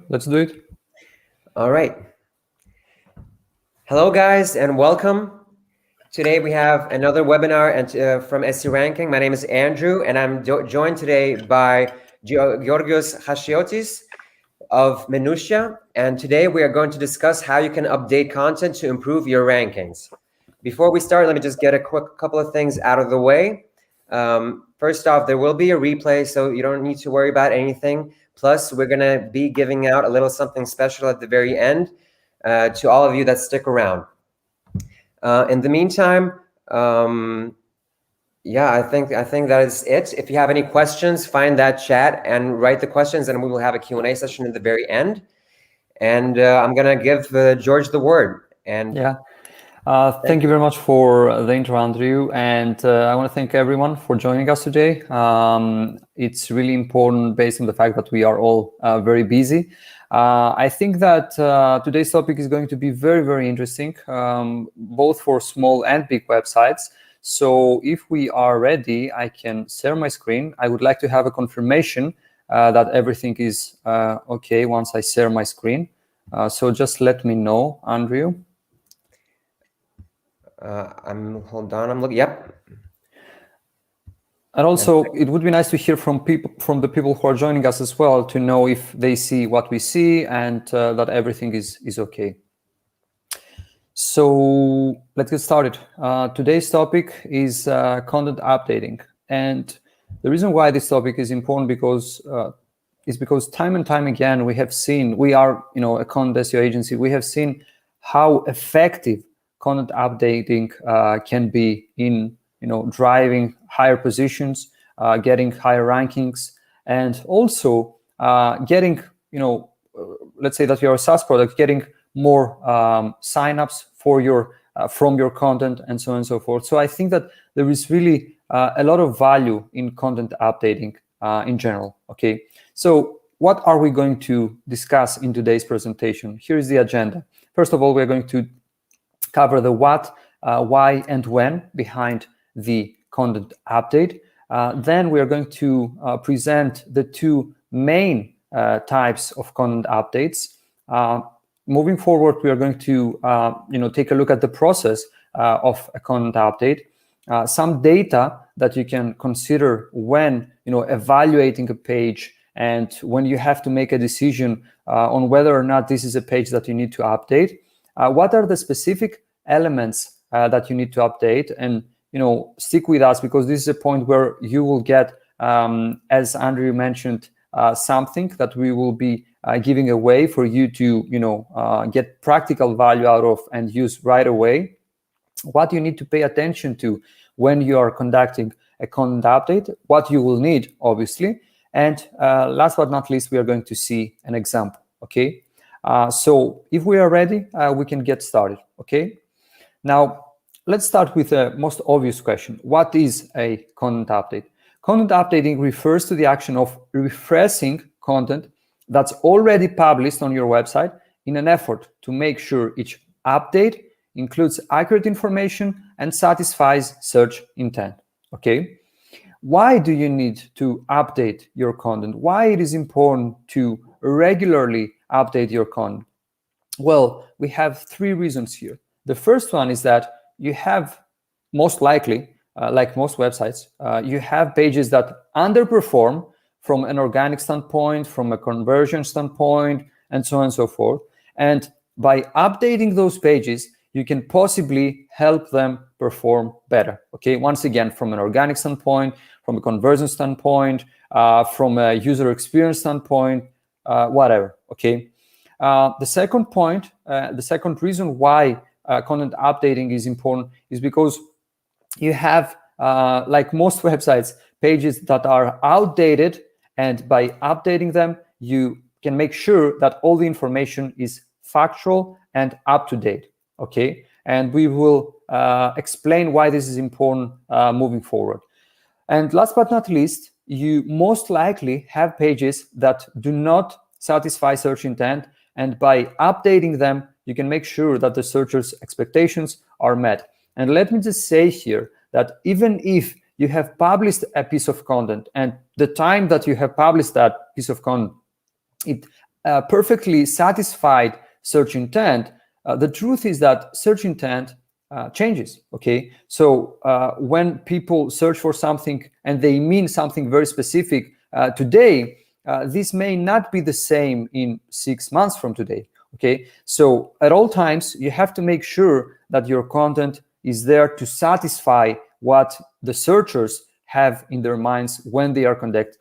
Let's do it. All right. Hello, guys, and welcome. Today we have another webinar from SC Ranking. My name is Andrew, and I'm joined today by Georgios Chasiotis of Minutia. And today we are going to discuss how you can update content to improve your rankings. Before we start, let me just get a quick couple of things out of the way. First off, there will be a replay, so you don't need to worry about anything. Plus, we're going to be giving out a little something special at the very end to all of you that stick around. In the meantime, yeah, I think that is it. If you have any questions, find that chat and write the questions, and we will have a Q&A session at the very end. And I'm going to give George the word. And yeah. Thank you very much for the intro, Andrew, and I want to thank everyone for joining us today. It's really important based on the fact that we are all very busy. I think that today's topic is going to be very, very interesting, both for small and big websites. So if we are ready, I can share my screen. I would like to have a confirmation that everything is okay once I share my screen. So just let me know, Andrew. hold on, I'm looking. Yep. And also, it would be nice to hear from the people who are joining us as well, to know if they see what we see and that everything is okay. So let's get started. Today's topic is content updating, and the reason why this topic is important is because time and time again we have seen, we are a content SEO agency, we have seen how effective content updating can be in driving higher positions, getting higher rankings, and also getting let's say that you're a SaaS product, getting more signups for from your content, and so on and so forth. So I think that there is really a lot of value in content updating in general. Okay, so what are we going to discuss in today's presentation? Here is the agenda. First of all, we're going to cover the what, why, and when behind the content update. Then we are going to present the two main types of content updates. Moving forward, we are going to take a look at the process of a content update, some data that you can consider when evaluating a page, and when you have to make a decision on whether or not this is a page that you need to update. What are the specific elements that you need to update? And stick with us, because this is a point where you will get, as Andrew mentioned, something that we will be giving away for you to get practical value out of and use right away. What you need to pay attention to when you are conducting a content update, what you will need, obviously, and last but not least, we are going to see an example. Okay, so if we are ready, we can get started. Okay, now let's start with the most obvious question. What is a content update? Content updating refers to the action of refreshing content that's already published on your website in an effort to make sure each update includes accurate information and satisfies search intent. Okay, why do you need to update your content? Why it is important to regularly update your content? Well, we have three reasons here. The first one is that you have, most likely, like most websites, you have pages that underperform from an organic standpoint, from a conversion standpoint, and so on and so forth. And by updating those pages, you can possibly help them perform better. Okay, once again, from an organic standpoint, from a conversion standpoint, from a user experience standpoint, whatever. Okay. The second point, the second reason why content updating is important is because you have, like most websites, pages that are outdated, and by updating them, you can make sure that all the information is factual and up to date. Okay, and we will explain why this is important moving forward. And last but not least, you most likely have pages that do not satisfy search intent, and by updating them, you can make sure that the searcher's expectations are met. And let me just say here that even if you have published a piece of content, and the time that you have published that piece of content, it perfectly satisfied search intent, the truth is that search intent changes. Okay, so when people search for something and they mean something very specific today, this may not be the same in 6 months from today. Okay, so at all times you have to make sure that your content is there to satisfy what the searchers have in their minds when they are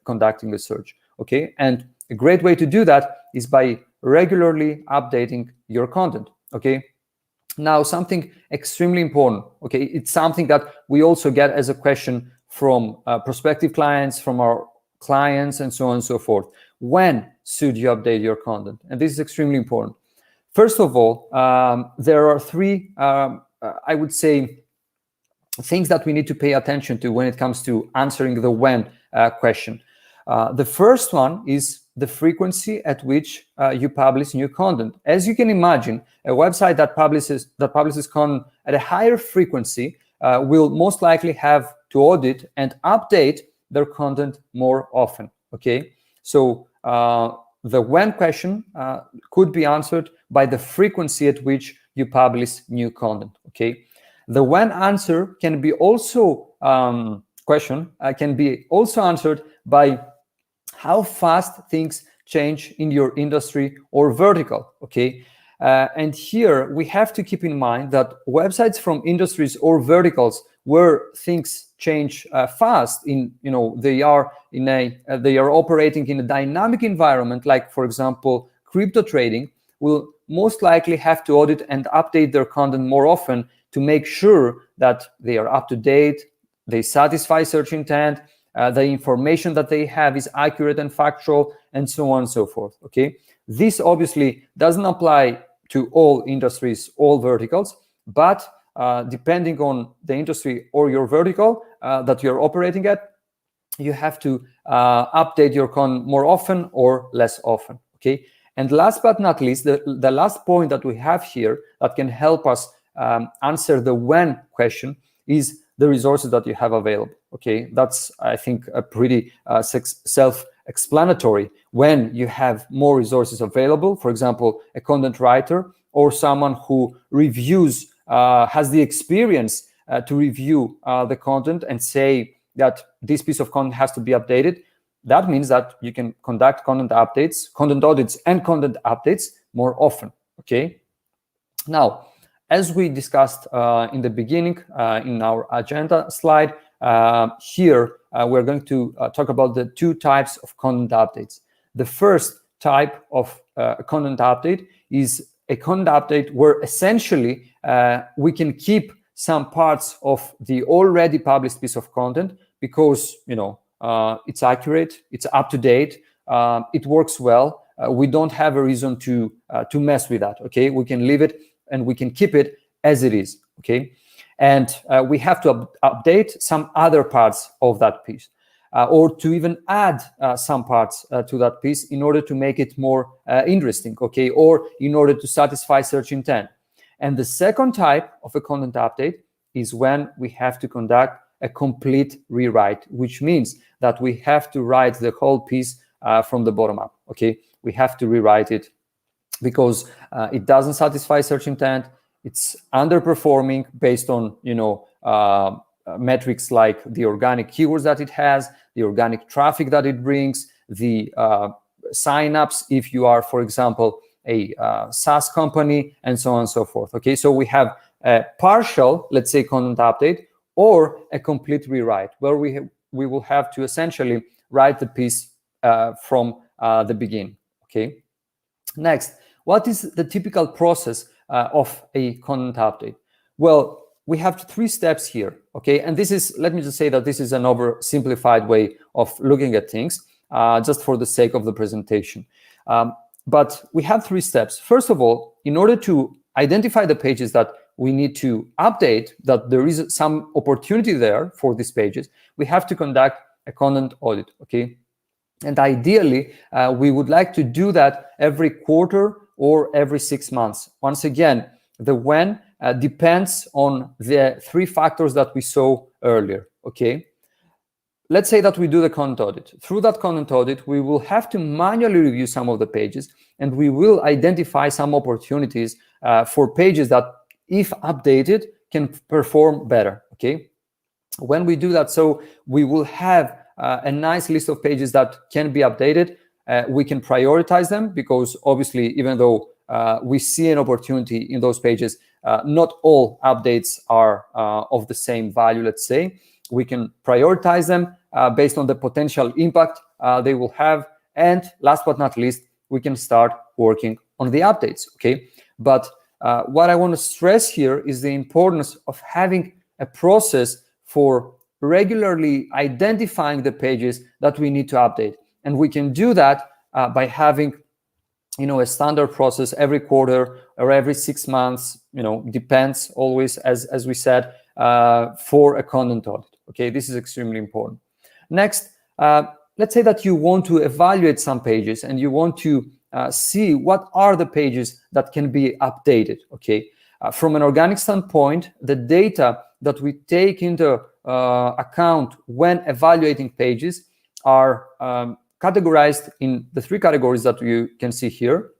conducting a search. Okay, and a great way to do that is by regularly updating your content. Okay, now something extremely important. Okay, it's something that we also get as a question from prospective clients, from our clients, and so on and so forth. When should you update your content? And this is extremely important. First of all, there are three, I would say, things that we need to pay attention to when it comes to answering the when question. The first one is the frequency at which you publish new content. As you can imagine, a website that publishes content at a higher frequency will most likely have to audit and update their content more often. Okay, so the when question could be answered by the frequency at which you publish new content. Okay, the when answer can be also can be also answered by how fast things change in your industry or vertical. Okay, and here we have to keep in mind that websites from industries or verticals where things change fast, they are operating in a dynamic environment, like for example crypto trading, will most likely have to audit and update their content more often to make sure that they are up to date, they satisfy search intent, the information that they have is accurate and factual, and so on and so forth. Okay, this obviously doesn't apply to all industries, all verticals, but depending on the industry or your vertical that you're operating at, you have to update your content more often or less often. Okay, and last but not least, the last point that we have here that can help us answer the when question is the resources that you have available. Okay, that's, I think, a pretty self-explanatory. When you have more resources available, for example, a content writer or someone who reviews, has the experience to review the content and say that this piece of content has to be updated, that means that you can conduct content audits, and content updates more often. Okay, now, as we discussed in the beginning in our agenda slide, here we're going to talk about the two types of content updates. The first type of content update is a content update where essentially we can keep some parts of the already published piece of content because it's accurate, it's up to date, it works well. We don't have a reason to mess with that. Okay, we can leave it and we can keep it as it is. Okay, and we have to update some other parts of that piece, or to even add some parts to that piece in order to make it more interesting. Okay, or in order to satisfy search intent. And the second type of a content update is when we have to conduct a complete rewrite, which means that we have to write the whole piece from the bottom up. Okay, we have to rewrite it because it doesn't satisfy search intent. It's underperforming based on metrics like the organic keywords that it has, the organic traffic that it brings, the signups if you are, for example, a SaaS company, and so on and so forth. Okay, so we have a partial, let's say, content update or a complete rewrite where we will have to essentially write the piece from the beginning. Okay, next, what is the typical process of a content update? Well, we have 3 steps here. Okay, and this is, let me just say that this is an oversimplified way of looking at things, just for the sake of the presentation. But we have 3 steps. First of all, in order to identify the pages that we need to update, that there is some opportunity there for these pages, we have to conduct a content audit. Okay, and ideally, we would like to do that every quarter or every 6 months. Once again, the when depends on the 3 factors that we saw earlier. Okay, let's say that we do the content audit. Through that content audit, we will have to manually review some of the pages, and we will identify some opportunities for pages that, if updated, can perform better, okay? When we do that, so we will have a nice list of pages that can be updated. We can prioritize them because obviously, even though we see an opportunity in those pages, not all updates are of the same value, let's say. We can prioritize them based on the potential impact they will have. And last but not least, we can start working on the updates, okay? But what I want to stress here is the importance of having a process for regularly identifying the pages that we need to update. And we can do that by having, a standard process every quarter or every 6 months, depends always, as we said, for a content audit. Okay, this is extremely important. Next, let's say that you want to evaluate some pages and you want to see what are the pages that can be updated. Okay, from an organic standpoint, the data that we take into account when evaluating pages are categorized in the 3 categories that you can see here.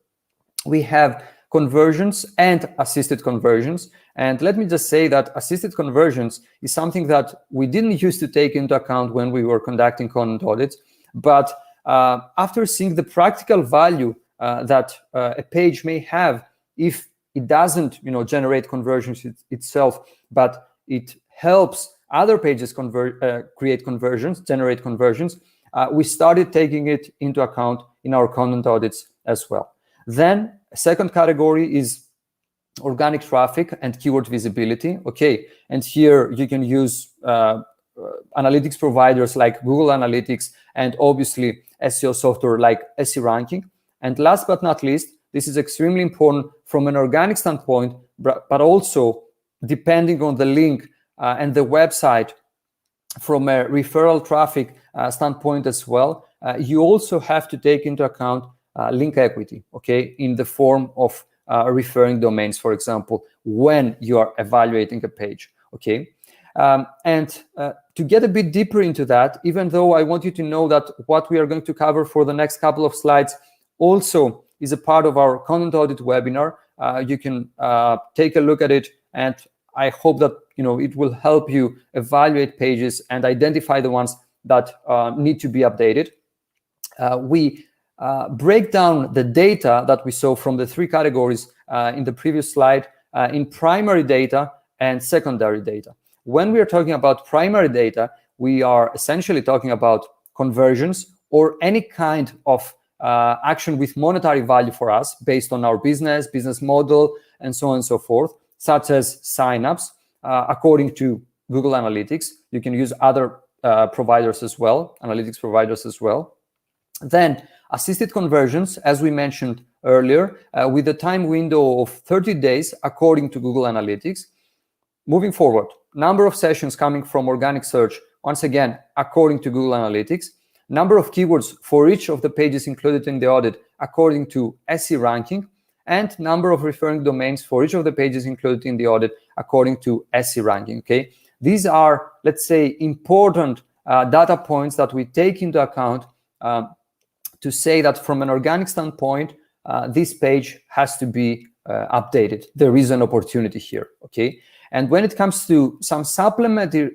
We have conversions and assisted conversions. And let me just say that assisted conversions is something that we didn't used to take into account when we were conducting content audits. But after seeing the practical value that a page may have if it doesn't generate conversions itself, but it helps other pages create conversions, generate conversions, we started taking it into account in our content audits as well. Then a second category is organic traffic and keyword visibility. Okay, and here you can use analytics providers like Google Analytics and obviously SEO software like SERanking. And last but not least, this is extremely important from an organic standpoint, but also depending on the link and the website from a referral traffic standpoint as well. You also have to take into account link equity, okay, in the form of referring domains, for example, when you are evaluating a page, okay? And to get a bit deeper into that, even though I want you to know that what we are going to cover for the next couple of slides also is a part of our content audit webinar, you can take a look at it, and I hope that it will help you evaluate pages and identify the ones that need to be updated. We break down the data that we saw from the 3 categories in the previous slide in primary data and secondary data. When we are talking about primary data, we are essentially talking about conversions or any kind of action with monetary value for us based on our business model, and so on and so forth, such as signups. According to Google Analytics, you can use other providers as well, analytics providers as well. Then assisted conversions, as we mentioned earlier, with a time window of 30 days, according to Google Analytics. Moving forward, number of sessions coming from organic search, once again, according to Google Analytics. Number of keywords for each of the pages included in the audit, according to SERanking. And number of referring domains for each of the pages included in the audit, according to SERanking, okay? These are, let's say, important data points that we take into account to say that from an organic standpoint, this page has to be updated. There is an opportunity here, okay? And when it comes to some supplementary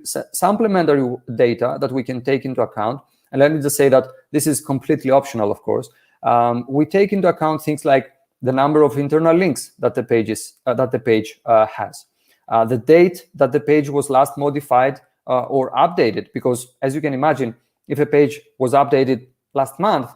data that we can take into account, and let me just say that this is completely optional, of course, we take into account things like the number of internal links that the page has, the date that the page was last modified or updated, because as you can imagine, if a page was updated last month,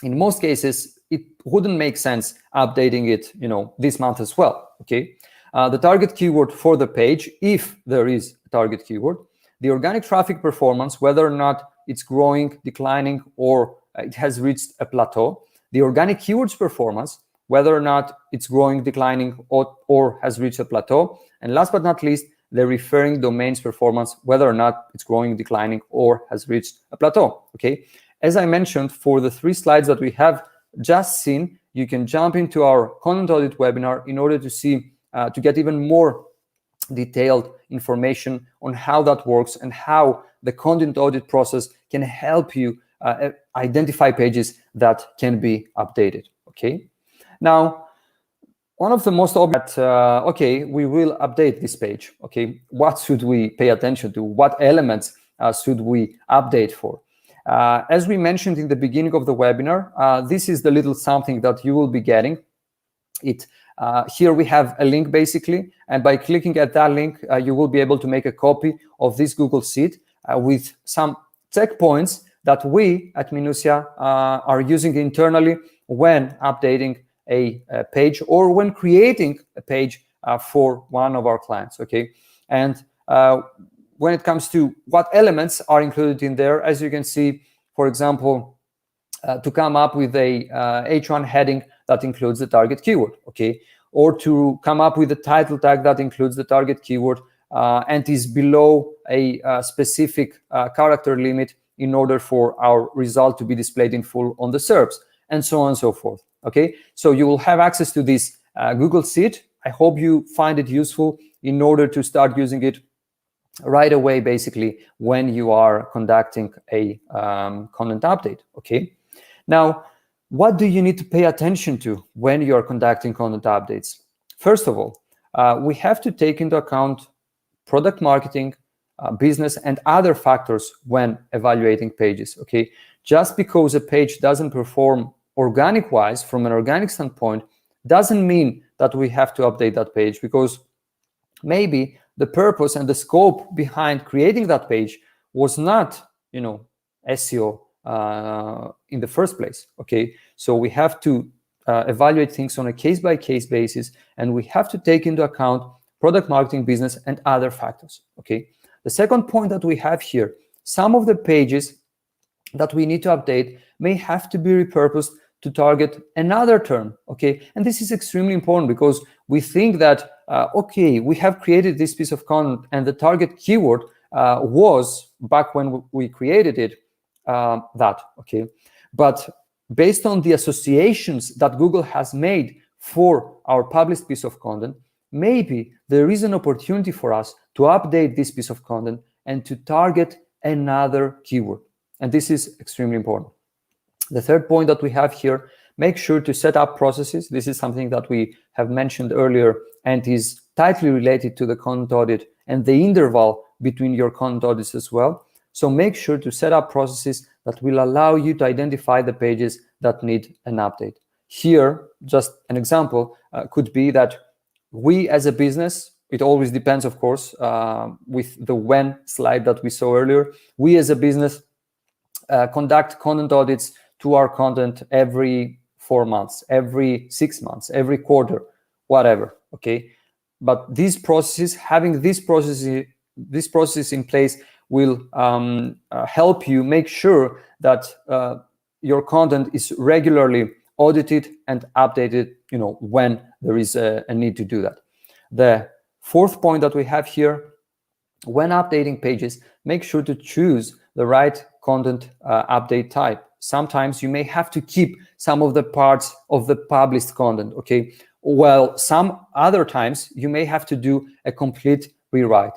in most cases, it wouldn't make sense updating it, this month as well, okay? The target keyword for the page, if there is a target keyword, the organic traffic performance, whether or not it's growing, declining, or it has reached a plateau, the organic keywords performance, whether or not it's growing, declining, or has reached a plateau, and last but not least, the referring domains performance, whether or not it's growing, declining, or has reached a plateau, okay? As I mentioned, for the 3 slides that we have just seen, you can jump into our content audit webinar in order to see, to get even more detailed information on how that works and how the content audit process can help you identify pages that can be updated. Okay. Now, one of the most obvious, okay, we will update this page. Okay, what should we pay attention to? What elements should we update for? As we mentioned in the beginning of the webinar, this is the little something that you will be getting. Here we have a link basically, and by clicking at that link, you will be able to make a copy of this Google Sheet with some checkpoints that we at Minutia are using internally when updating a page or when creating a page for one of our clients. Okay, and when it comes to what elements are included in there, as you can see, for example, to come up with a H1 heading that includes the target keyword, okay, or to come up with a title tag that includes the target keyword and is below a specific character limit in order for our result to be displayed in full on the SERPs, and so on and so forth. Okay, so you will have access to this Google Sheet. I hope you find it useful in order to start using it right away, basically, when you are conducting a content update. Okay, now, what do you need to pay attention to when you are conducting content updates? First of all, we have to take into account product marketing, business, and other factors when evaluating pages. Okay, just because a page doesn't perform organic-wise, from an organic standpoint, doesn't mean that we have to update that page, because maybe the purpose and the scope behind creating that page was not, SEO in the first place. Okay, so we have to evaluate things on a case-by-case basis, and we have to take into account product marketing, business, and other factors. Okay, the second point that we have here, some of the pages that we need to update may have to be repurposed to target another term. Okay, and this is extremely important because we think that okay, we have created this piece of content and the target keyword was, back when we created it, that. Okay, but based on the associations that Google has made for our published piece of content, maybe there is an opportunity for us to update this piece of content and to target another keyword. And this is extremely important. The third point that we have here, make sure to set up processes. This is something that we have mentioned earlier and is tightly related to the content audit and the interval between your content audits as well. So make sure to set up processes that will allow you to identify the pages that need an update. Here, just an example could be that we as a business, it always depends, of course, with the when slide that we saw earlier, we as a business conduct content audits to our content every 4 months, every 6 months, every quarter, whatever. Okay, but these processes, having this process in place will help you make sure that your content is regularly audited and updated, when there is a need to do that. The fourth point that we have here, when updating pages, make sure to choose the right content update type. Sometimes you may have to keep some of the parts of the published content, okay? While some other times you may have to do a complete rewrite.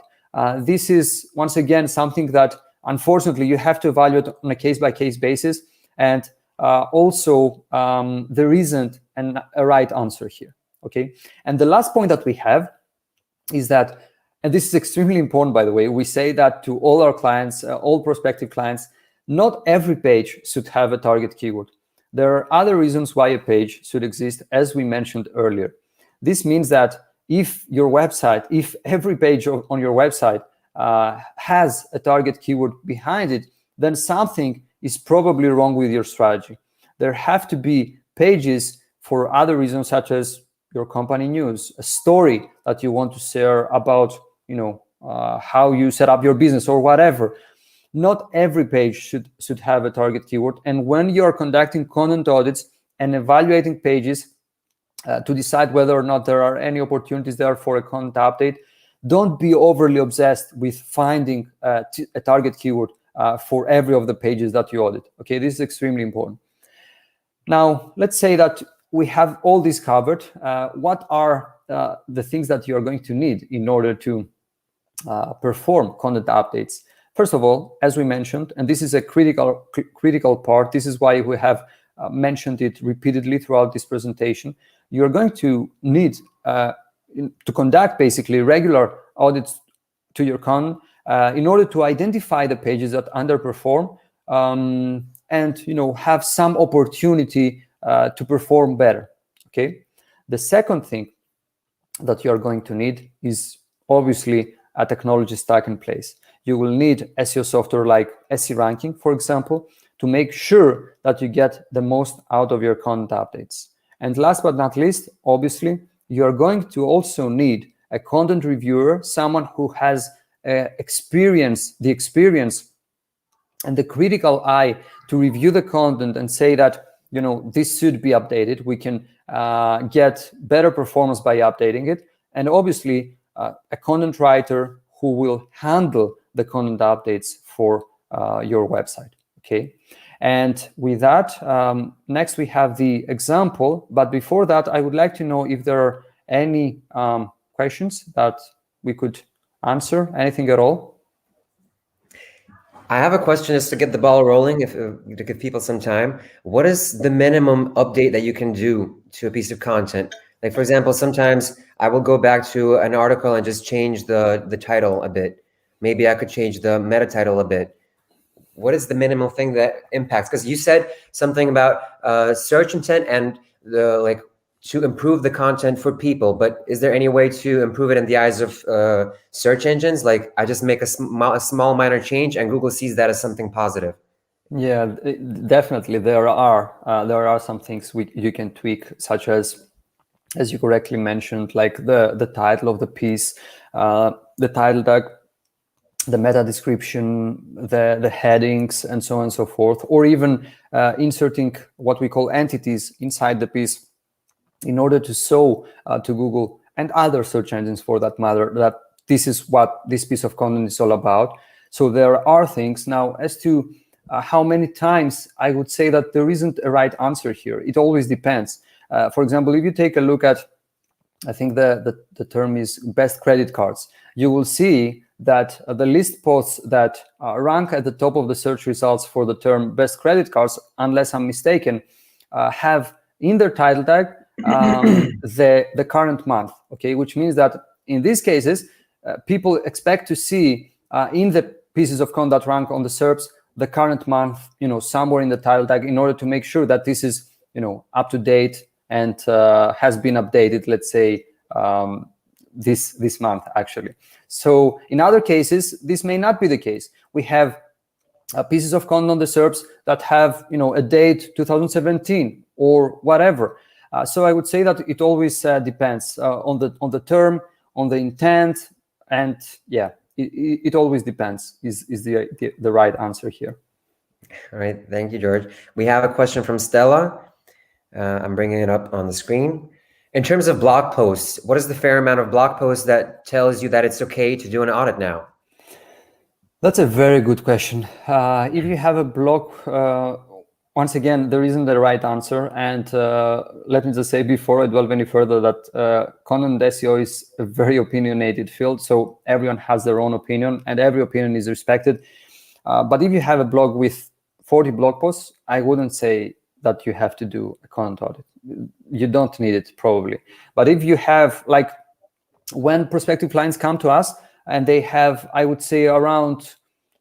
This is, once again, something that unfortunately you have to evaluate on a case-by-case basis, and also there isn't a right answer here, okay? And the last point that we have is that, and this is extremely important, by the way, we say that to all our clients, all prospective clients, not every page should have a target keyword. There are other reasons why a page should exist, as we mentioned earlier. This means that if every page on your website has a target keyword behind it, then something is probably wrong with your strategy. There have to be pages for other reasons, such as your company news, a story that you want to share about, how you set up your business or whatever. Not every page should have a target keyword. And when you are conducting content audits and evaluating pages to decide whether or not there are any opportunities there for a content update, don't be overly obsessed with finding a target keyword for every of the pages that you audit. Okay, this is extremely important. Now, let's say that we have all this covered. What are the things that you are going to need in order to perform content updates? First of all, as we mentioned, and this is a critical part, this is why we have mentioned it repeatedly throughout this presentation, you're going to need to conduct basically regular audits to your content in order to identify the pages that underperform and have some opportunity to perform better. Okay. The second thing that you're going to need is obviously a technology stack in place. You will need SEO software like SE Ranking, for example, to make sure that you get the most out of your content updates. And last but not least, obviously, you're going to also need a content reviewer, someone who has the experience and the critical eye to review the content and say that, this should be updated. We can get better performance by updating it. And obviously, a content writer who will handle the content updates for your website. Okay. And with that, next we have the example. But before that, I would like to know if there are any questions that we could answer, anything at all. I have a question just to get the ball rolling, to give people some time. What is the minimum update that you can do to a piece of content? Like, for example, sometimes I will go back to an article and just change the title a bit. Maybe I could change the meta title a bit. What is the minimal thing that impacts? Because you said something about search intent and to improve the content for people, but is there any way to improve it in the eyes of search engines? Like, I just make a small minor change and Google sees that as something positive. Yeah, definitely. There are some things you can tweak, such as you correctly mentioned, like the title of the piece, the title tag, the meta description, the headings, and so on and so forth, or even inserting what we call entities inside the piece in order to show to Google and other search engines, for that matter, that this is what this piece of content is all about. So there are things. Now, as to how many times, I would say that there isn't a right answer here. It always depends. For example, if you take a look at, I think the term is best credit cards, you will see that the list posts that rank at the top of the search results for the term best credit cards, unless I'm mistaken, have in their title tag the current month. Okay, which means that in these cases, people expect to see in the pieces of content that rank on the SERPs the current month, somewhere in the title tag, in order to make sure that this is, up to date and has been updated, let's say, this month, actually. So in other cases, this may not be the case. We have pieces of content on the SERPs that have, a date 2017 or whatever. So I would say that it always depends on the term, on the intent, and yeah, it always depends. Is the right answer here? All right, thank you, George. We have a question from Stella. I'm bringing it up on the screen. In terms of blog posts, what is the fair amount of blog posts that tells you that it's okay to do an audit now? That's a very good question. If you have a blog, once again, there isn't the right answer. And let me just say before I delve any further that content SEO is a very opinionated field. So everyone has their own opinion and every opinion is respected. But if you have a blog with 40 blog posts, I wouldn't say that you have to do a content audit. You don't need it, probably. But if you have, like, when prospective clients come to us and they have, I would say, around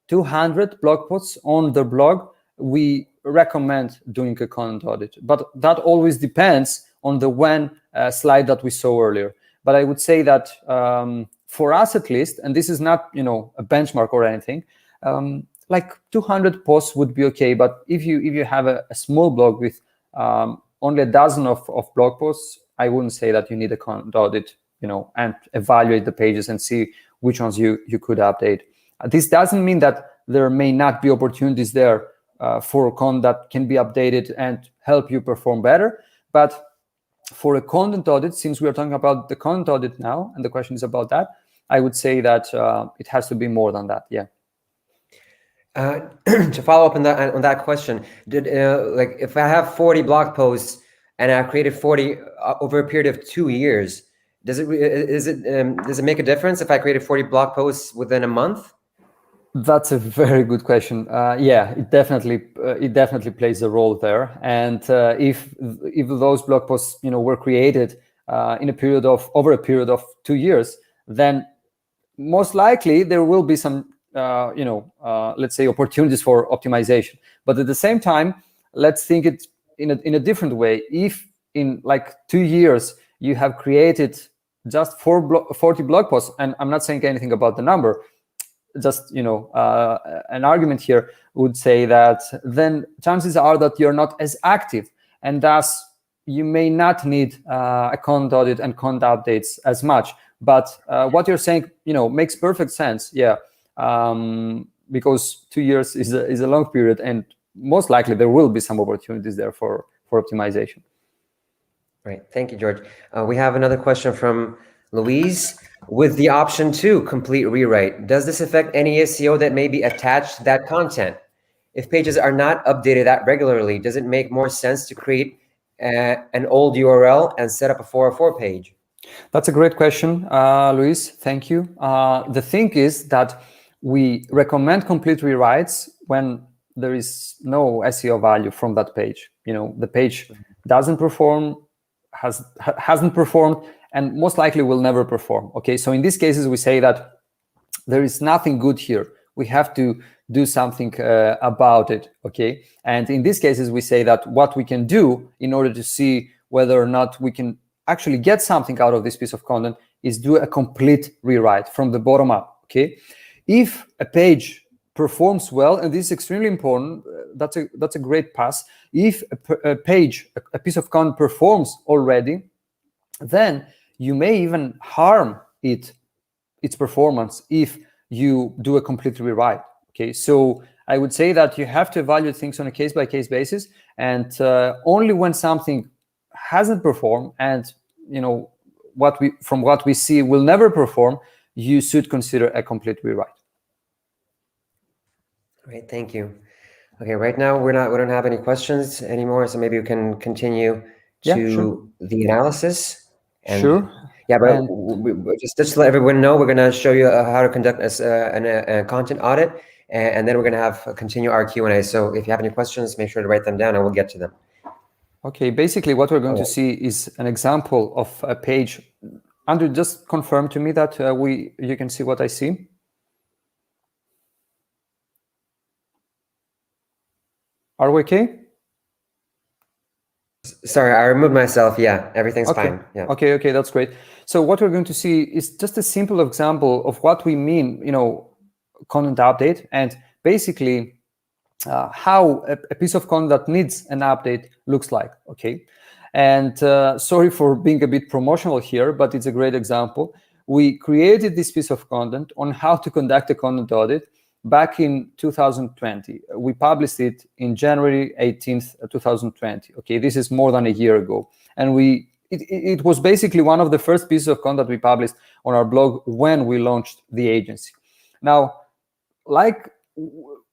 200 blog posts on their blog, we recommend doing a content audit. But that always depends on the when slide that we saw earlier. But I would say that for us at least, and this is not, a benchmark or anything, like 200 posts would be okay. But if you have a small blog with only a dozen of blog posts, I wouldn't say that you need a content audit, and evaluate the pages and see which ones you could update. This doesn't mean that there may not be opportunities there for content that can be updated and help you perform better. But for a content audit, since we are talking about the content audit now, and the question is about that, I would say that it has to be more than that. Yeah. To follow up on that question, like if I have 40 blog posts and I've created 40 over a period of 2 years, does it make a difference if I created 40 blog posts within a month? That's a very good question. Yeah, it definitely plays a role there. And if those blog posts, were created in a period of over a period of 2 years, then most likely there will be some, let's say, opportunities for optimization. But at the same time, let's think it in a different way. If in like 2 years you have created just 40 blog posts, and I'm not saying anything about the number, just an argument here would say that then chances are that you're not as active, and thus you may not need a content audit and content updates as much. But what you're saying makes perfect sense. Yeah, because 2 years is a long period, and most likely there will be some opportunities there for optimization. Right. Thank you, George. We have another question from Louise. With the option to complete rewrite, does this affect any SEO that may be attached to that content? If pages are not updated that regularly, does it make more sense to create an old URL and set up a 404 page? That's a great question, Luis. Thank you. The thing is that we recommend complete rewrites when there is no SEO value from that page. The page doesn't perform, hasn't performed, and most likely will never perform. Okay, so in these cases, we say that there is nothing good here. We have to do something about it. Okay, and in these cases, we say that what we can do in order to see whether or not we can actually get something out of this piece of content is do a complete rewrite from the bottom up. Okay, if a page performs well, and this is extremely important, that's a great pass. If a page, a piece of content performs already, then you may even harm its performance if you do a complete rewrite. Okay, so I would say that you have to evaluate things on a case-by-case basis, and only when something hasn't performed and from what we see will never perform, you should consider a complete rewrite. Great, thank you. Okay, right now we don't have any questions anymore, so maybe we can continue to the analysis. And sure. Yeah, but just to let everyone know, we're going to show you how to conduct a content audit, and then we're going to continue our Q&A. So if you have any questions, make sure to write them down and we'll get to them. Okay, basically what we're going to see is an example of a page. Andrew, just confirm to me that you can see what I see. Are we okay? Sorry, I removed myself. Yeah, everything's fine. Yeah. Okay, that's great. So what we're going to see is just a simple example of what we mean, content update, and basically how a piece of content that needs an update looks like. Okay, and sorry for being a bit promotional here, but it's a great example. We created this piece of content on how to conduct a content audit back in 2020. We published it in January 18th, 2020. Okay, this is more than a year ago. And it was basically one of the first pieces of content we published on our blog when we launched the agency. Now, like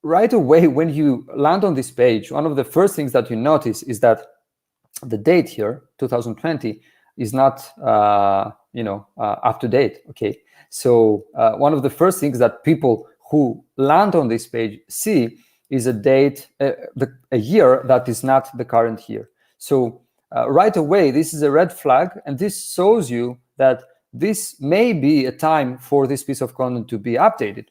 right away, when you land on this page, one of the first things that you notice is that the date here, 2020, is not up to date. Okay, so one of the first things that people who land on this page see is a date, a year that is not the current year. So right away, this is a red flag, and this shows you that this may be a time for this piece of content to be updated.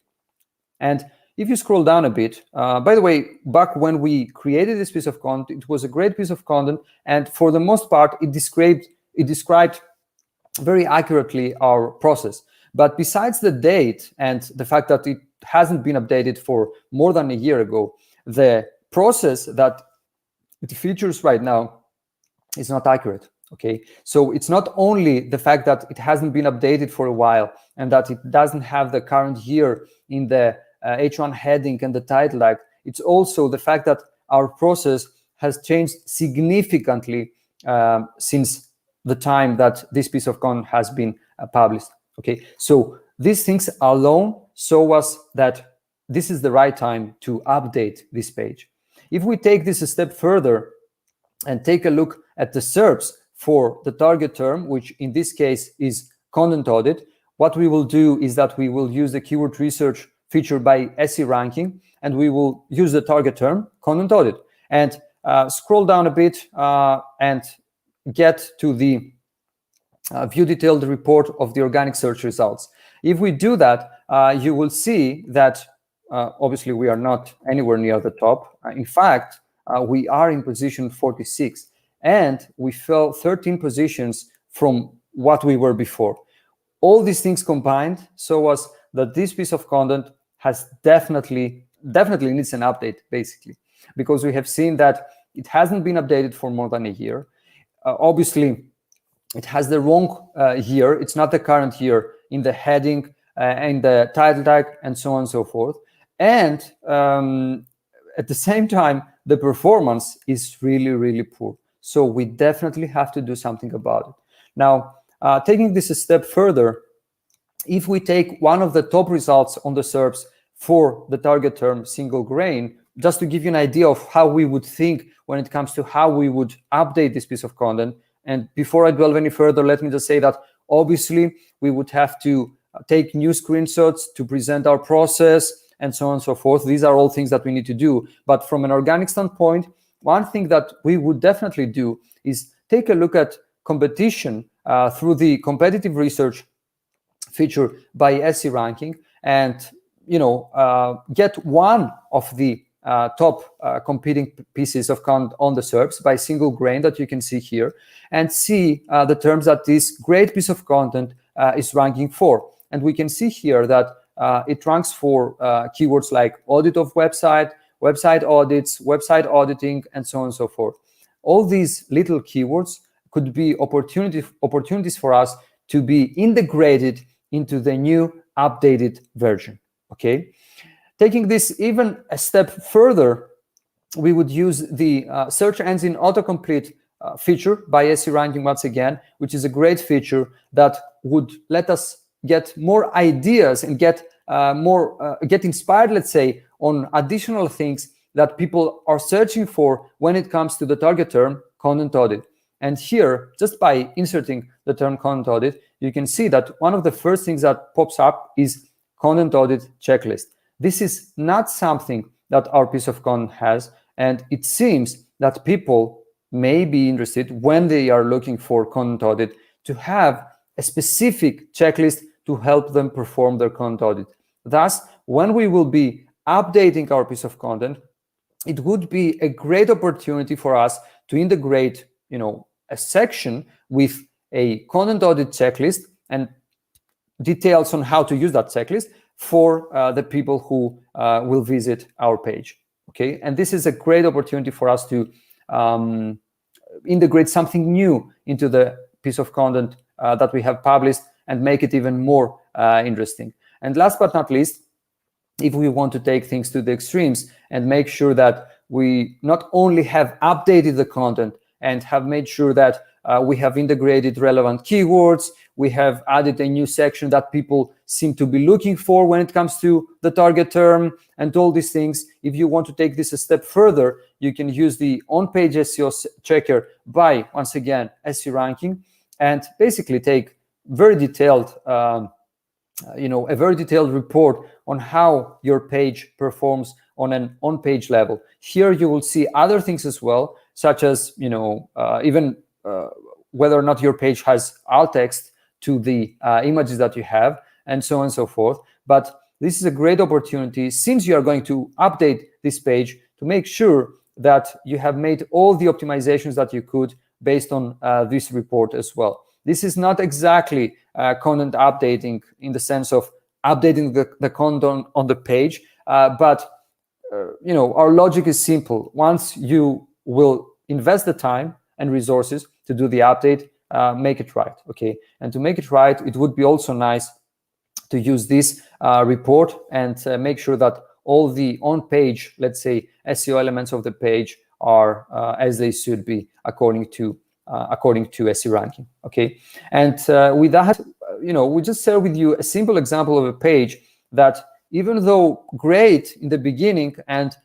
And if you scroll down a bit, by the way, back when we created this piece of content, it was a great piece of content, and for the most part, it described very accurately our process. But besides the date and the fact that it hasn't been updated for more than a year ago, the process that it features right now is not accurate. Okay, so it's not only the fact that it hasn't been updated for a while and that it doesn't have the current year in the H1 heading and the title tag, it's also the fact that our process has changed significantly since the time that this piece of content has been published. Okay, so these things alone show us that this is the right time to update this page. If we take this a step further and take a look at the SERPs for the target term, which in this case is content audit, what we will do is that we will use the keyword research feature by SE ranking, and we will use the target term content audit, and scroll down a bit and get to the view detailed report of the organic search results. If we do that, you will see that obviously we are not anywhere near the top. In fact, we are in position 46, and we fell 13 positions from what we were before. All these things combined show us that this piece of content has definitely needs an update, basically, because we have seen that it hasn't been updated for more than a year. Obviously, it has the wrong year. It's not the current year in the heading, in the title tag, and so on and so forth. And at the same time, the performance is really, really poor. So we definitely have to do something about it. Now, taking this a step further, if we take one of the top results on the SERPs for the target term single grain, just to give you an idea of how we would think when it comes to how we would update this piece of content. And before I delve any further, let me just say that obviously we would have to take new screenshots to present our process and so on and so forth. These are all things that we need to do. But from an organic standpoint, one thing that we would definitely do is take a look at competition through the competitive research feature by SE ranking, and get one of the top competing pieces of content on the SERPs by single grain that you can see here, and see the terms that this great piece of content is ranking for. And we can see here that it ranks for keywords like audit of website, website audits, website auditing, and so on and so forth. All these little keywords could be opportunities for us to be integrated into the new updated version. Okay, taking this even a step further, we would use the search engine autocomplete feature by SE ranking once again, which is a great feature that would let us get more ideas and get inspired, let's say, on additional things that people are searching for when it comes to the target term content audit. And here, just by inserting the term content audit, you can see that one of the first things that pops up is content audit checklist. This is not something that our piece of content has, and it seems that people may be interested when they are looking for content audit to have a specific checklist to help them perform their content audit. Thus, when we will be updating our piece of content, it would be a great opportunity for us to integrate, a section with a content audit checklist and details on how to use that checklist for the people who will visit our page. Okay, and this is a great opportunity for us to integrate something new into the piece of content that we have published and make it even more interesting. And last but not least, if we want to take things to the extremes and make sure that we not only have updated the content and have made sure that we have integrated relevant keywords, we have added a new section that people seem to be looking for when it comes to the target term and all these things. If you want to take this a step further, you can use the on-page SEO checker by, once again, SE ranking, and basically take very detailed a very detailed report on how your page performs on an on-page level. Here you will see other things as well, such as even whether or not your page has alt text to the images that you have, and so on and so forth. But this is a great opportunity, since you are going to update this page, to make sure that you have made all the optimizations that you could based on this report as well. This is not exactly content updating in the sense of updating the content on the page, but our logic is simple. Once you will invest the time and resources to do the update, make it right, okay? And to make it right, it would be also nice to use this report and make sure that all the on-page, let's say, SEO elements of the page are as they should be according to SE ranking, okay? And with that, we just share with you a simple example of a page that, even though great in the beginning, and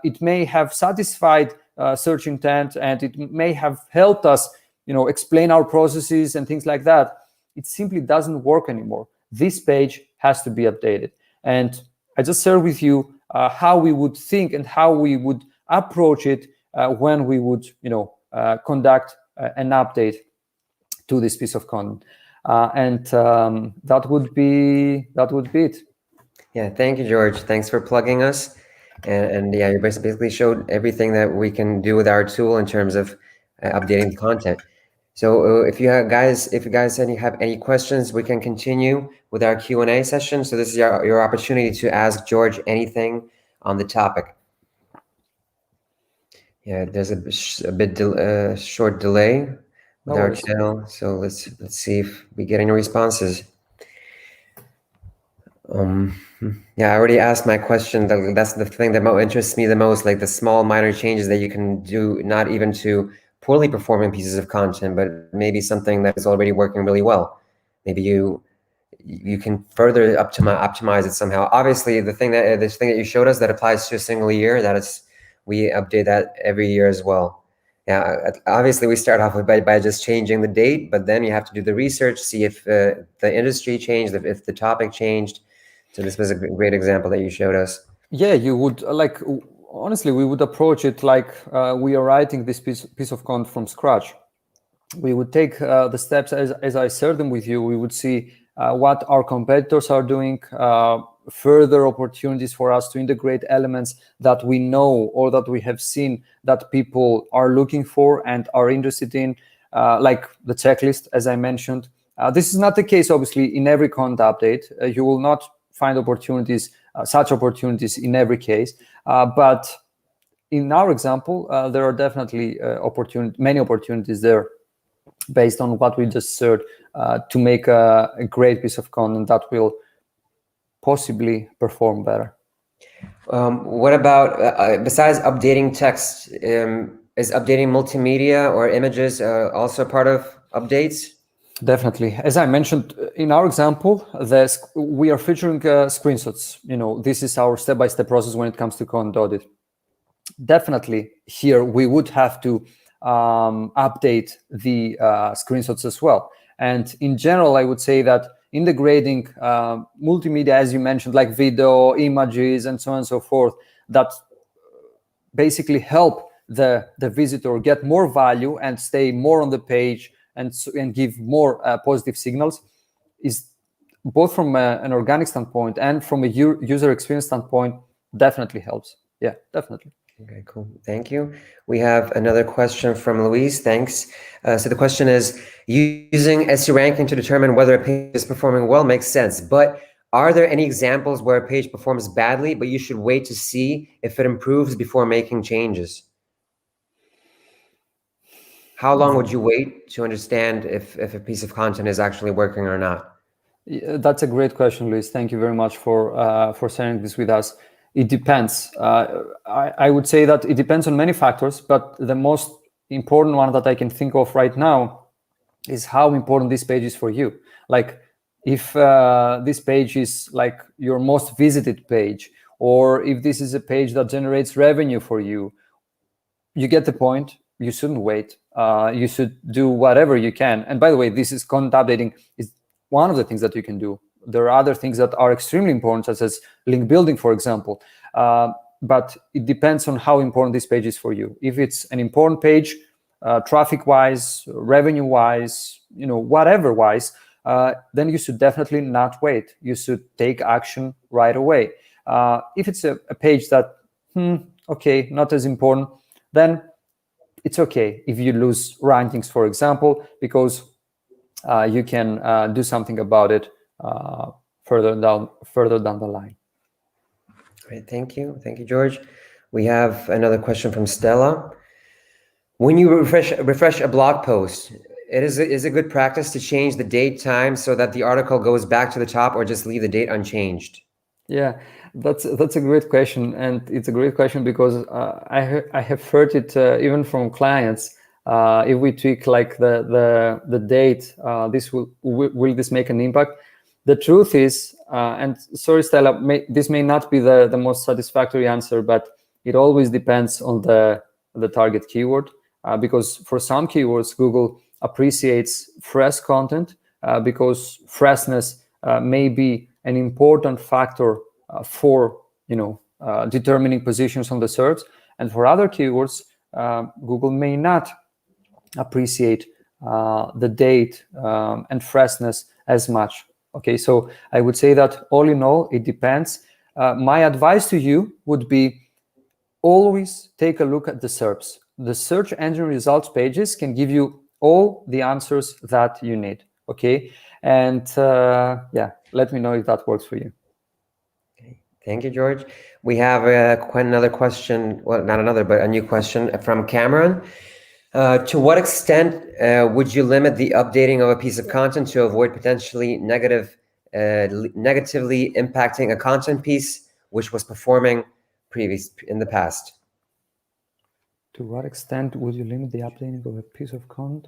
it may have satisfied search intent, and it may have helped us, explain our processes and things like that, it simply doesn't work anymore. This page has to be updated. And I just shared with you how we would think and how we would approach it when we would, conduct an update to this piece of content, and that would be it. Yeah, thank you, George. Thanks for plugging us. And yeah, you basically showed everything that we can do with our tool in terms of updating the content. So if you guys have any questions, we can continue with our Q&A session. So this is your opportunity to ask George anything on the topic. Yeah, there's a bit short delay with our channel. So let's see if we get any responses. Yeah, I already asked my question. That's the thing that interests me the most, like the small minor changes that you can do, not even to poorly performing pieces of content, but maybe something that is already working really well. Maybe you can further optimize it somehow. Obviously, this thing that you showed us that applies to a single year, we update that every year as well. Yeah, obviously we start off by just changing the date, but then you have to do the research, see if the industry changed, if the topic changed. So this was a great example that you showed us. Yeah, you would honestly, we would approach it like we are writing this piece of content from scratch. We would take the steps as I shared them with you. We would see what our competitors are doing, further opportunities for us to integrate elements that we know or that we have seen that people are looking for and are interested in, like the checklist, as I mentioned. This is not the case, obviously, in every content update. You will not find such opportunities in every case. But in our example, there are definitely many opportunities there based on what we just shared to make a great piece of content that will possibly perform better. What about, besides updating text, is updating multimedia or images also part of updates? Definitely. As I mentioned, in our example, we are featuring screenshots. This is our step-by-step process when it comes to content audit. Definitely here we would have to update the screenshots as well. And in general, I would say that integrating multimedia, as you mentioned, like video, images, and so on and so forth, that basically help the visitor get more value and stay more on the page and give more positive signals, is both from an organic standpoint and from a user experience standpoint, definitely helps. Yeah, definitely. Okay, cool. Thank you. We have another question from Louise. Thanks. So the question is, using SEO ranking to determine whether a page is performing well makes sense, but are there any examples where a page performs badly, but you should wait to see if it improves before making changes? How long would you wait to understand if a piece of content is actually working or not? That's a great question, Luis. Thank you very much for sharing this with us. It depends. I would say that it depends on many factors, but the most important one that I can think of right now is how important this page is for you. Like, if this page is like your most visited page, or if this is a page that generates revenue for you, you get the point. You shouldn't wait. You should do whatever you can. And by the way, this is content updating is one of the things that you can do. There are other things that are extremely important, such as link building, for example. But it depends on how important this page is for you. If it's an important page, traffic-wise, revenue-wise, whatever-wise, then you should definitely not wait. You should take action right away. If it's a page that, okay, not as important, then it's okay if you lose rankings, for example, because you can do something about it further down the line. Great, thank you, George. We have another question from Stella. When you refresh a blog post, is it good practice to change the date time so that the article goes back to the top, or just leave the date unchanged? Yeah, that's a great question, and it's a great question because I have heard it even from clients. If we tweak like the date, will this make an impact? The truth is, and sorry, Stella, this may not be the most satisfactory answer, but it always depends on the target keyword, because for some keywords, Google appreciates fresh content because freshness may be an important factor for determining positions on the SERPs, and for other keywords, Google may not appreciate the date and freshness as much. Okay, so I would say that all in all, it depends. My advice to you would be always take a look at the SERPs. The search engine results pages can give you all the answers that you need. Okay, and yeah, let me know if that works for you. Okay. Thank you, George. We have another question. Well, not another, but a new question from Cameron. To what extent would you limit the updating of a piece of content to avoid potentially negatively impacting a content piece which was performing in the past? To what extent would you limit the updating of a piece of content?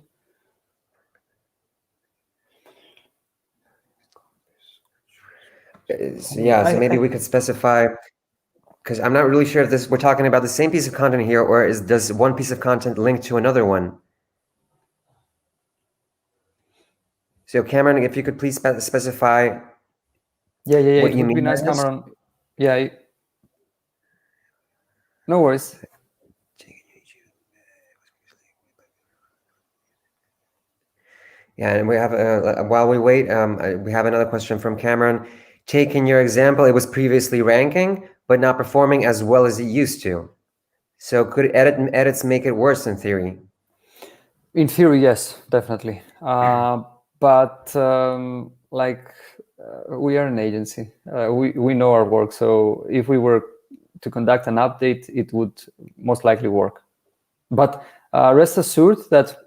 So maybe we could specify, because I'm not really sure if we're talking about the same piece of content here, or does one piece of content link to another one? So Cameron, if you could please specify. Yeah. What it you would be mean nice, by this? Cameron. Yeah. No worries. Yeah, and we have while we wait, we have another question from Cameron. Taking your example, it was previously ranking, but not performing as well as it used to. So could edits make it worse in theory? In theory, yes, definitely. But we are an agency. We know our work. So if we were to conduct an update, it would most likely work. But rest assured that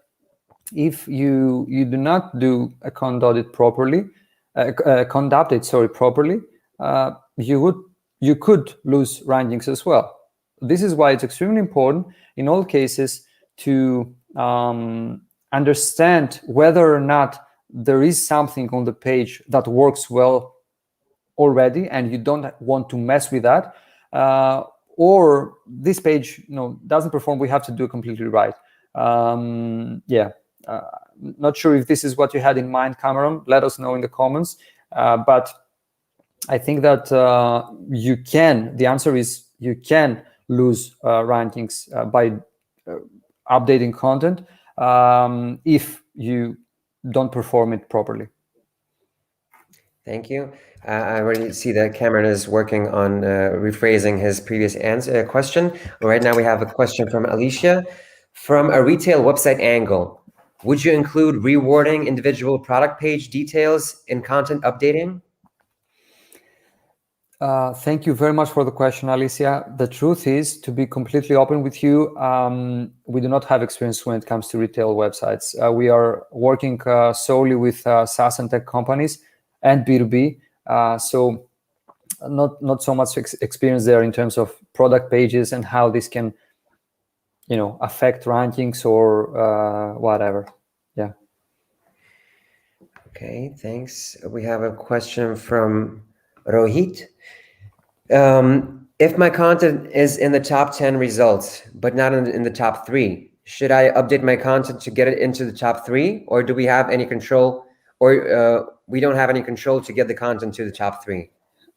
if you do not do a content audit properly, content update, properly, you could lose rankings as well. This is why it's extremely important in all cases to understand whether or not there is something on the page that works well already and you don't want to mess with that, or this page doesn't perform, we have to do it completely right. Not sure if this is what you had in mind, Cameron. Let us know in the comments. But I think that you can. The answer is you can lose rankings by updating content if you don't perform it properly. Thank you. I already see that Cameron is working on rephrasing his previous question. Right now we have a question from Alicia. From a retail website angle, would you include rewarding individual product page details in content updating? Thank you very much for the question, Alicia. The truth is, to be completely open with you, we do not have experience when it comes to retail websites. We are working solely with SaaS and tech companies and B2B. So not so much experience there in terms of product pages and how this can, affect rankings or whatever. Yeah. Okay, thanks. We have a question from Rohit. If my content is in the top 10 results, but not in the top 3, should I update my content to get it into the top 3, or do we have any control, or we don't have any control to get the content to the top 3?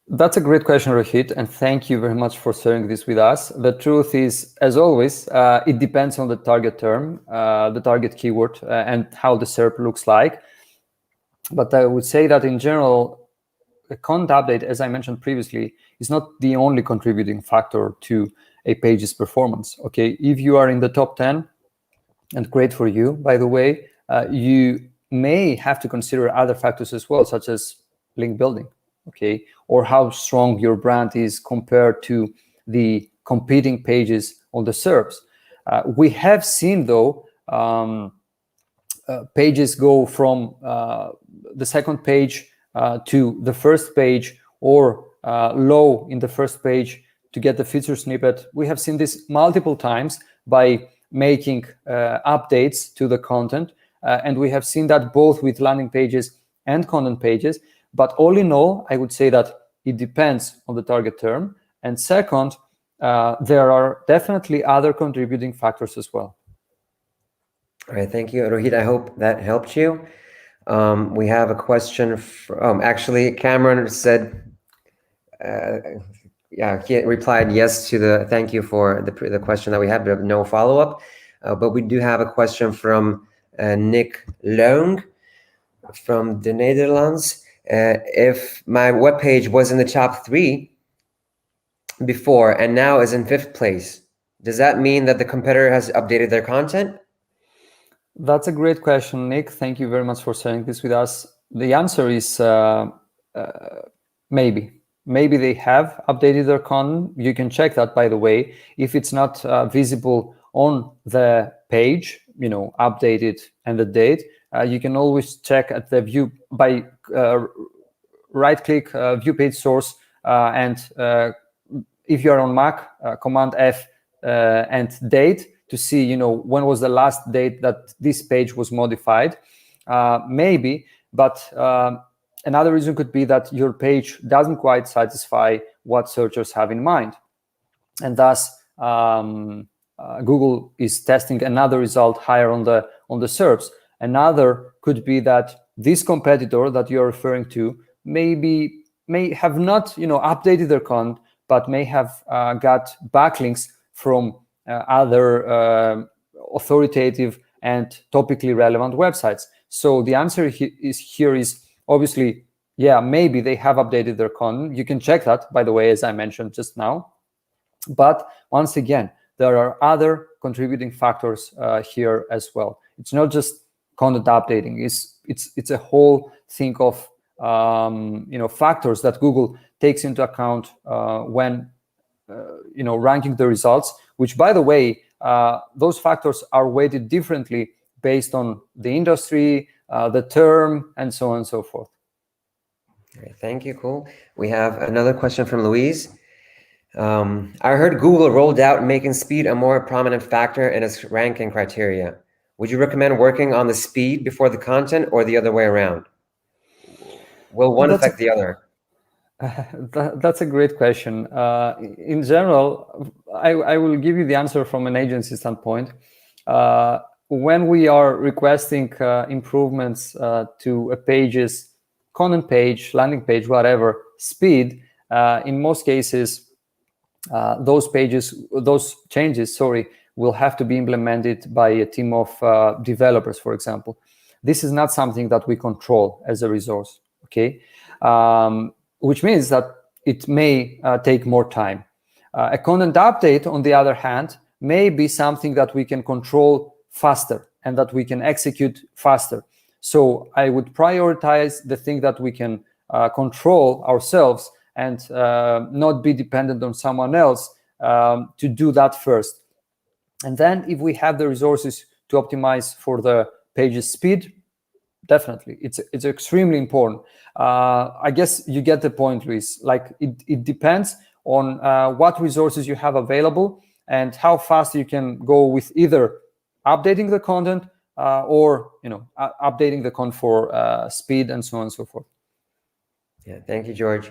That's a great question, Rohit, and thank you very much for sharing this with us. The truth is, as always, it depends on the target term, the target keyword, and how the SERP looks like. But I would say that in general, a content update, as I mentioned previously, is not the only contributing factor to a page's performance. Okay, if you are in the top 10, and great for you, by the way, you may have to consider other factors as well, such as link building, okay, or how strong your brand is compared to the competing pages on the SERPs. We have seen, though, pages go from the second page to the first page, or low in the first page to get the feature snippet. We have seen this multiple times by making updates to the content, and we have seen that both with landing pages and content pages. But all in all, I would say that it depends on the target term. And second, there are definitely other contributing factors as well. All right, thank you, Rohit. I hope that helped you. We have a question from, actually, Cameron said, yeah, he replied yes to the thank you for the question that we had, but no follow-up. But we do have a question from Nick Long from the Netherlands. If my webpage was in the top 3 before and now is in 5th place, does that mean that the competitor has updated their content? That's a great question, Nick. Thank you very much for sharing this with us. The answer is maybe. Maybe they have updated their content. You can check that, by the way. If it's not visible on the page, updated and the date, you can always check at the view by right-click view page source, and if you're on Mac, Command F and date to see, when was the last date that this page was modified. Maybe, but another reason could be that your page doesn't quite satisfy what searchers have in mind, and thus Google is testing another result higher on the SERPs. Another could be that this competitor that you're referring to may have not updated their content, but may have got backlinks from other authoritative and topically relevant websites. So the answer here is obviously, yeah, maybe they have updated their content. You can check that, by the way, as I mentioned just now. But once again, there are other contributing factors here as well. It's not just content updating. It's a whole thing of factors that Google takes into account when ranking the results, which, by the way, those factors are weighted differently based on the industry, the term, and so on and so forth. Okay, thank you. Cool. We have another question from Louise. I heard Google rolled out making speed a more prominent factor in its ranking criteria. Would you recommend working on the speed before the content, or the other way around? Will one affect the other? That's a great question. In general, I will give you the answer from an agency standpoint. When we are requesting improvements to a page's content page, landing page, whatever, speed, in most cases, those changes, will have to be implemented by a team of developers, for example. This is not something that we control as a resource, okay? Which means that it may take more time. A content update, on the other hand, may be something that we can control faster and that we can execute faster. So I would prioritize the thing that we can control ourselves and not be dependent on someone else to do that first. And then if we have the resources to optimize for the page's speed, definitely, it's extremely important. I guess you get the point, Luis. Like it depends on what resources you have available and how fast you can go with either updating the content or updating the content for speed and so on and so forth. Yeah, thank you, George.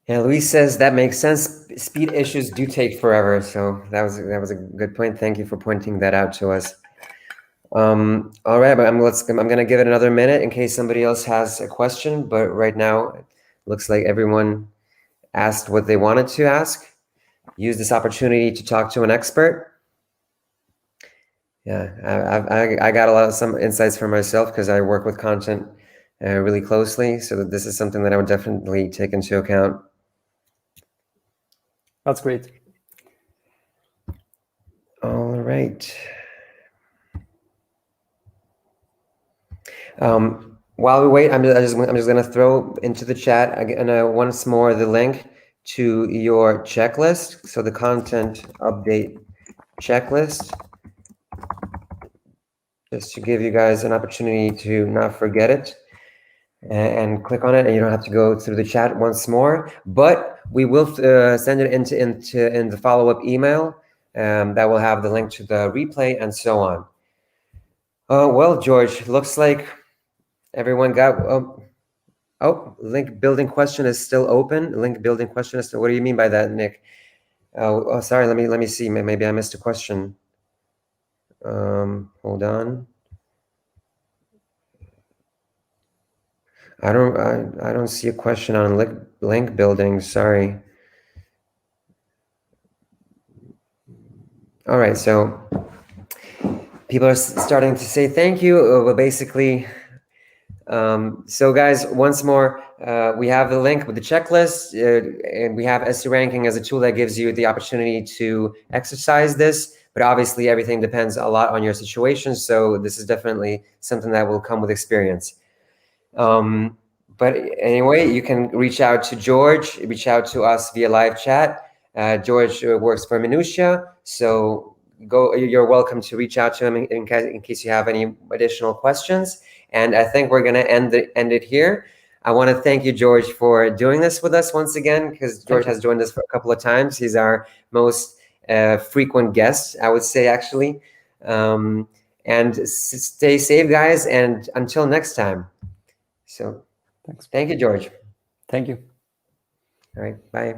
Yeah, Luis says that makes sense. Speed issues do take forever, so that was a good point. Thank you for pointing that out to us. All right, but I'm gonna give it another minute in case somebody else has a question. But right now, it looks like everyone asked what they wanted to ask. Use this opportunity to talk to an expert. Yeah, I got some insights for myself because I work with content really closely. So this is something that I would definitely take into account. That's great. All right. While we wait, I'm just going to throw into the chat once more the link to your checklist. So the content update checklist, just to give you guys an opportunity to not forget it and click on it, and you don't have to go through the chat once more. But we will send it in the follow-up email that will have the link to the replay and so on. Well, George, looks like everyone got. Link building question is still open. Link building question is still. What do you mean by that, Nick? Oh, sorry. Let me see. Maybe I missed a question. Hold on. I don't see a question on link building. Sorry. All right, so people are starting to say thank you. But basically, so guys, once more, we have the link with the checklist, and we have SE ranking as a tool that gives you the opportunity to exercise this. But obviously, everything depends a lot on your situation. So this is definitely something that will come with experience. But anyway, you can reach out to George, reach out to us via live chat. George works for Minutia, so you're welcome to reach out to him in case you have any additional questions. And I think we're going to end it here. I want to thank you, George, for doing this with us once again, because George has joined us for a couple of times. He's our most frequent guest, I would say, actually. And stay safe, guys, and until next time. So Thanks. Thank you, George. Thank you. All right, bye.